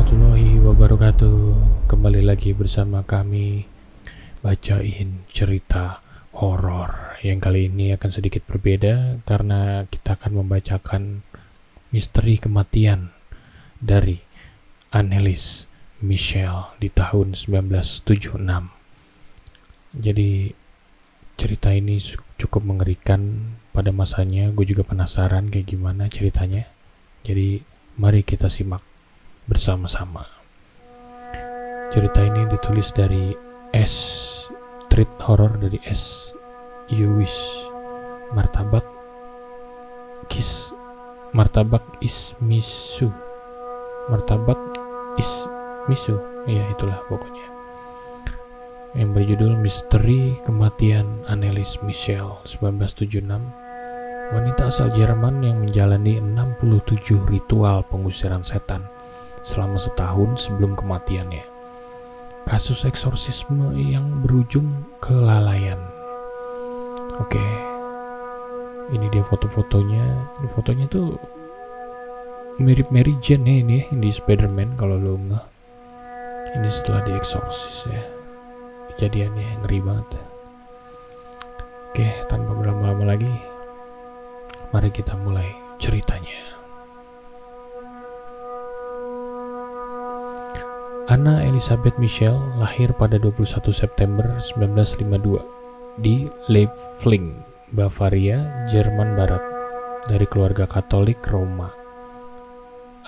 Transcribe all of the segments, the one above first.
warahmatullahi wabarakatuh. Kembali lagi bersama kami bacain cerita horor. Yang kali ini akan sedikit berbeda karena kita akan membacakan misteri kematian dari Annelies Michel di tahun 1976. Jadi cerita ini cukup mengerikan pada masanya. Gue juga penasaran kayak gimana ceritanya. Jadi mari kita simak bersama-sama. Cerita ini ditulis dari S. Street Horror dari S. Yuwis Martabak Ismisu. Ya itulah pokoknya, yang berjudul Misteri Kematian Annelies Michel 1976. Wanita asal Jerman yang menjalani 67 ritual pengusiran setan selama setahun sebelum kematiannya. Kasus eksorsisme yang berujung kelalaian. Oke, ini dia foto-fotonya. Ini fotonya tuh mirip Mary Jane ya, ini ya, di Spider-Man kalau lo nggak. Ini setelah dieksorsis ya. Kejadiannya ngeri banget. Oke, tanpa berlama-lama lagi, mari kita mulai ceritanya. Anna Elisabeth Michel lahir pada 21 September 1952 di Leipzig, Bavaria, Jerman Barat, dari keluarga Katolik Roma.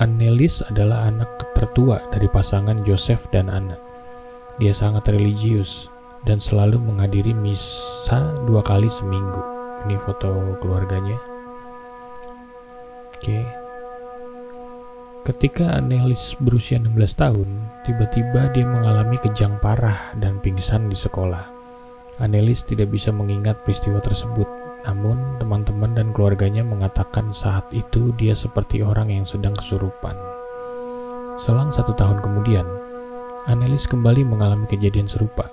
Annelies adalah anak tertua dari pasangan Joseph dan Anna. Dia sangat religius dan selalu menghadiri misa 2 kali seminggu. Ini foto keluarganya. Oke. Ketika Annelies berusia 16 tahun, tiba-tiba dia mengalami kejang parah dan pingsan di sekolah. Annelies tidak bisa mengingat peristiwa tersebut, namun teman-teman dan keluarganya mengatakan saat itu dia seperti orang yang sedang kesurupan. Selang 1 tahun kemudian, Annelies kembali mengalami kejadian serupa.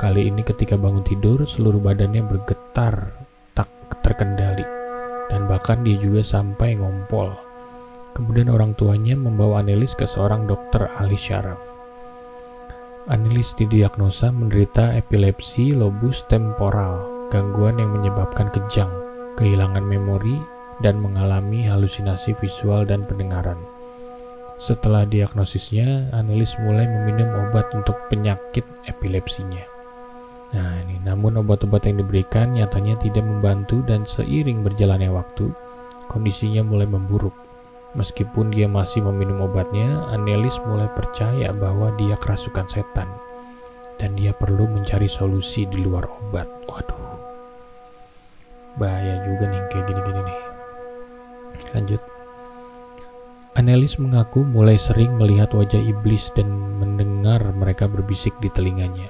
Kali ini ketika bangun tidur, seluruh badannya bergetar tak terkendali, dan bahkan dia juga sampai ngompol. Kemudian orang tuanya membawa Annelies ke seorang dokter ahli syaraf. Annelies didiagnosa menderita epilepsi lobus temporal, gangguan yang menyebabkan kejang, kehilangan memori, dan mengalami halusinasi visual dan pendengaran. Setelah diagnosisnya, Annelies mulai meminum obat untuk penyakit epilepsinya. Namun obat-obat yang diberikan nyatanya tidak membantu, dan seiring berjalannya waktu, kondisinya mulai memburuk. Meskipun dia masih meminum obatnya, Annelies mulai percaya bahwa dia kerasukan setan dan dia perlu mencari solusi di luar obat. Waduh, bahaya juga nih kayak gini-gini nih. Lanjut. Annelies mengaku mulai sering melihat wajah iblis dan mendengar mereka berbisik di telinganya.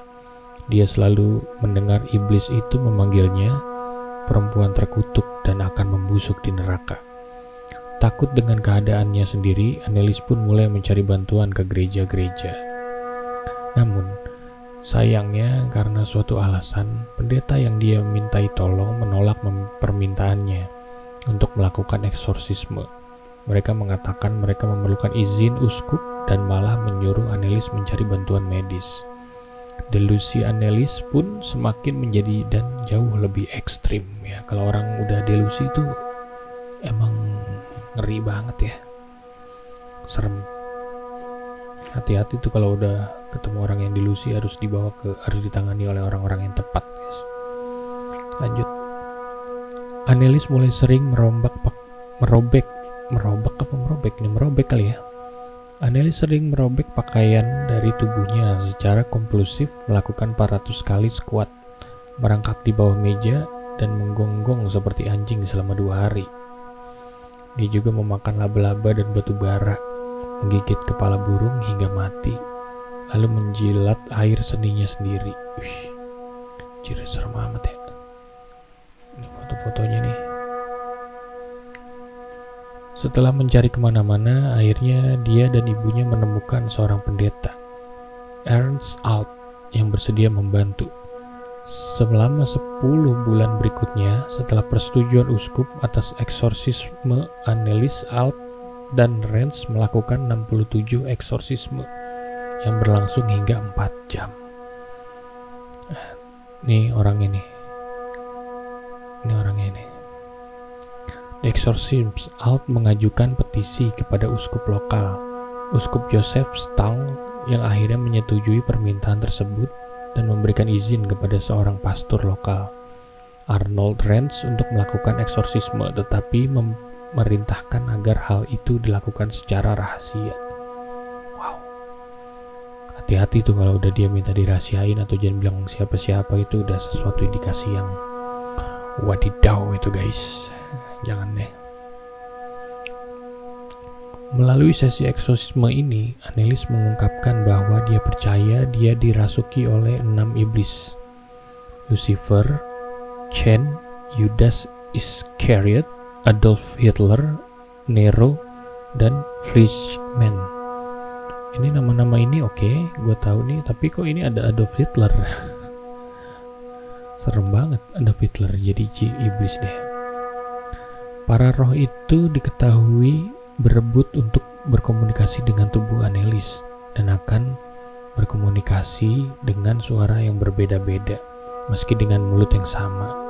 Dia selalu mendengar iblis itu memanggilnya perempuan terkutuk dan akan membusuk di neraka. Takut dengan keadaannya sendiri, Annelies pun mulai mencari bantuan ke gereja-gereja. Namun, sayangnya karena suatu alasan, pendeta yang dia mintai tolong menolak permintaannya untuk melakukan eksorsisme. Mereka mengatakan mereka memerlukan izin uskup dan malah menyuruh Annelies mencari bantuan medis. Delusi Annelies pun semakin menjadi dan jauh lebih ekstrim ya. Kalau orang udah delusi itu emang ngeri banget ya, serem. Hati-hati tuh kalau udah ketemu orang yang delusi, harus ditangani oleh orang-orang yang tepat, guys. Lanjut. Annelies mulai sering merobek kali ya. Annelies sering merobek pakaian dari tubuhnya secara kompulsif, melakukan 400 kali squat, merangkak di bawah meja, dan menggonggong seperti anjing selama 2 hari. Dia juga memakan laba-laba dan batu bara, menggigit kepala burung hingga mati, lalu menjilat air seninya sendiri. Jadi serem amat ya. Ini foto-fotonya nih. Setelah mencari kemana-mana, akhirnya dia dan ibunya menemukan seorang pendeta, Ernst Alt, yang bersedia membantu. Selama 10 bulan berikutnya, setelah persetujuan uskup atas eksorsisme Annelies, Alt dan Ranch melakukan 67 eksorsisme yang berlangsung hingga 4 jam. Ini orangnya nih. The Exorcisms Out mengajukan petisi kepada uskup lokal, Uskup Joseph Stang, yang akhirnya menyetujui permintaan tersebut dan memberikan izin kepada seorang pastor lokal, Arnold Ranch, untuk melakukan eksorsisme, tetapi memerintahkan agar hal itu dilakukan secara rahasia. Wow. Hati-hati tuh kalau udah dia minta dirahasiain atau jangan bilang siapa-siapa, itu udah sesuatu indikasi yang wadidaw itu guys. Jangan deh. Melalui sesi eksorsisme ini, Anneliese mengungkapkan bahwa dia percaya dia dirasuki oleh 6 iblis: Lucifer, Chen, Judas Iscariot, Adolf Hitler, Nero, dan Fleischmann. Ini nama-nama ini oke, gue tahu nih, tapi kok ini ada Adolf Hitler? Serem banget Adolf Hitler jadi iblis deh. Para roh itu diketahui berebut untuk berkomunikasi dengan tubuh Anneliese dan akan berkomunikasi dengan suara yang berbeda-beda meski dengan mulut yang sama.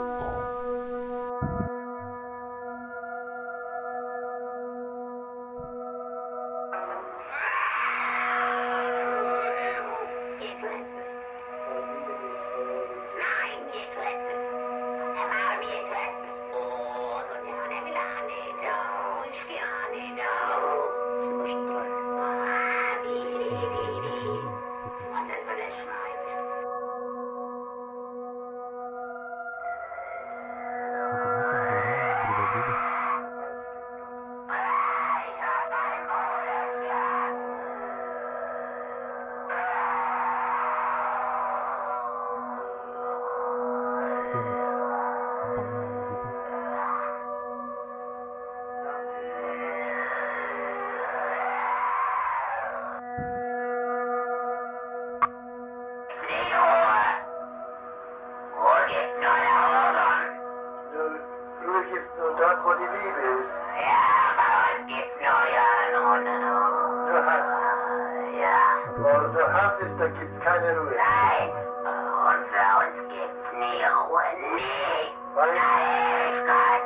Da gibt's keine Ruhe. Nein, und für uns gibt's nie Ruhe, nie. Nein, Gott.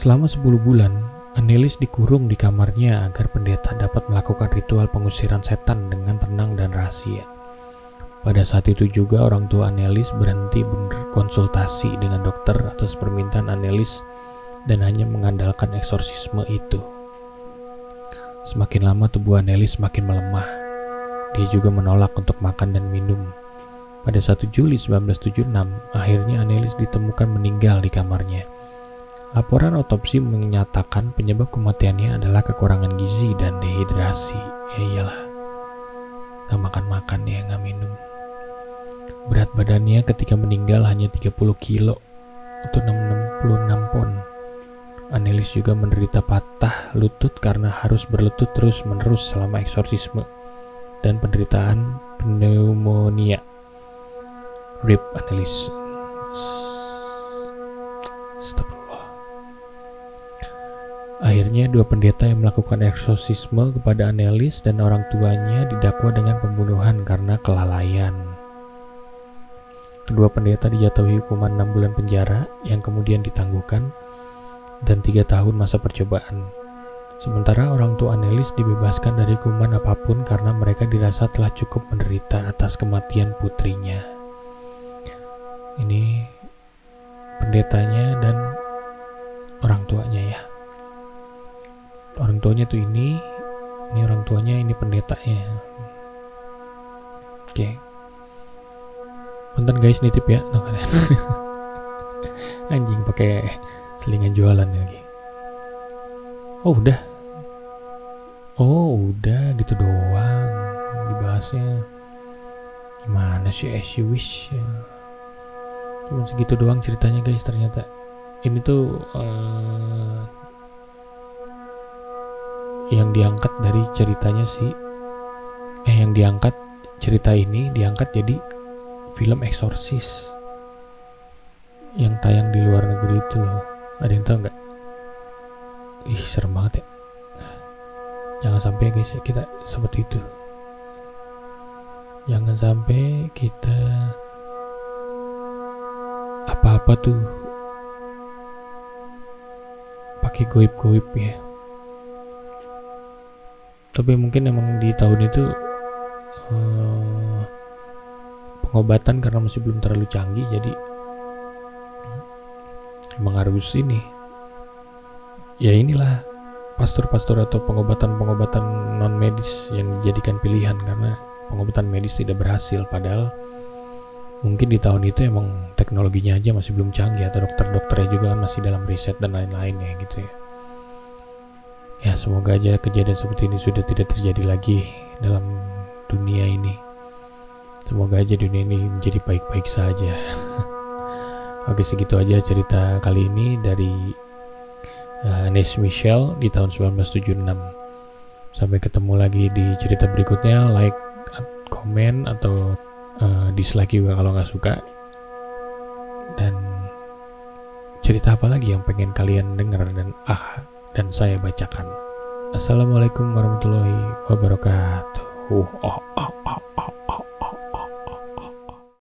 Selama 10 bulan, Anneliese dikurung di kamarnya agar pendeta dapat melakukan ritual pengusiran setan dengan tenang dan rahasia. Pada saat itu juga orang tua Anneliese berhenti berkonsultasi dengan dokter atas permintaan Anneliese dan hanya mengandalkan eksorsisme itu. Semakin lama tubuh Anneliese semakin melemah. Dia juga menolak untuk makan dan minum. Pada 1 Juli 1976, akhirnya Anneliese ditemukan meninggal di kamarnya. Laporan otopsi menyatakan penyebab kematiannya adalah kekurangan gizi dan dehidrasi. Ya iyalah, gak makan-makan ya, gak minum. Berat badannya ketika meninggal hanya 30 kilo atau 66 pon. Anneliese juga menderita patah lutut karena harus berlutut terus-menerus selama eksorsisme dan penderitaan pneumonia. RIP Anneliese. Akhirnya 2 pendeta yang melakukan eksorsisme kepada Anneliese dan orang tuanya didakwa dengan pembunuhan karena kelalaian. Kedua pendeta dijatuhi hukuman 6 bulan penjara yang kemudian ditangguhkan dan 3 tahun masa percobaan. Sementara orang tua Anneliese dibebaskan dari hukuman apapun karena mereka dirasa telah cukup menderita atas kematian putrinya. Ini pendetanya dan orang tuanya ya. Orang tuanya tuh ini orang tuanya, ini pendetanya. Oke. Punten guys, nitip ya. Anjing pakai selingan jualan lagi. Udah gitu doang dibahasnya. Gimana sih as you wish ya. Cuma segitu doang ceritanya guys. Ternyata ini tuh yang diangkat dari ceritanya yang diangkat cerita ini diangkat jadi film Exorcist yang tayang di luar negeri itu loh. Ada yang tahu nggak? Ih, serem banget ya. Jangan sampai guys ya kita seperti itu. Jangan sampai kita apa-apa tuh pakai goib-goib ya. Tapi mungkin emang di tahun itu pengobatan karena masih belum terlalu canggih, jadi emang harus ini ya, inilah pastor-pastor atau pengobatan non medis yang dijadikan pilihan karena pengobatan medis tidak berhasil. Padahal mungkin di tahun itu emang teknologinya aja masih belum canggih, atau dokter-dokternya juga kan masih dalam riset dan lain-lain ya gitu ya. Ya semoga aja kejadian seperti ini sudah tidak terjadi lagi dalam dunia ini. Semoga aja dunia ini menjadi baik-baik saja. Oke, segitu aja cerita kali ini dari Anais Michelle di tahun 1976. Sampai ketemu lagi di cerita berikutnya. Like, komen, atau dislike juga kalau nggak suka. Dan cerita apa lagi yang pengen kalian dengar dan saya bacakan. Assalamualaikum warahmatullahi wabarakatuh.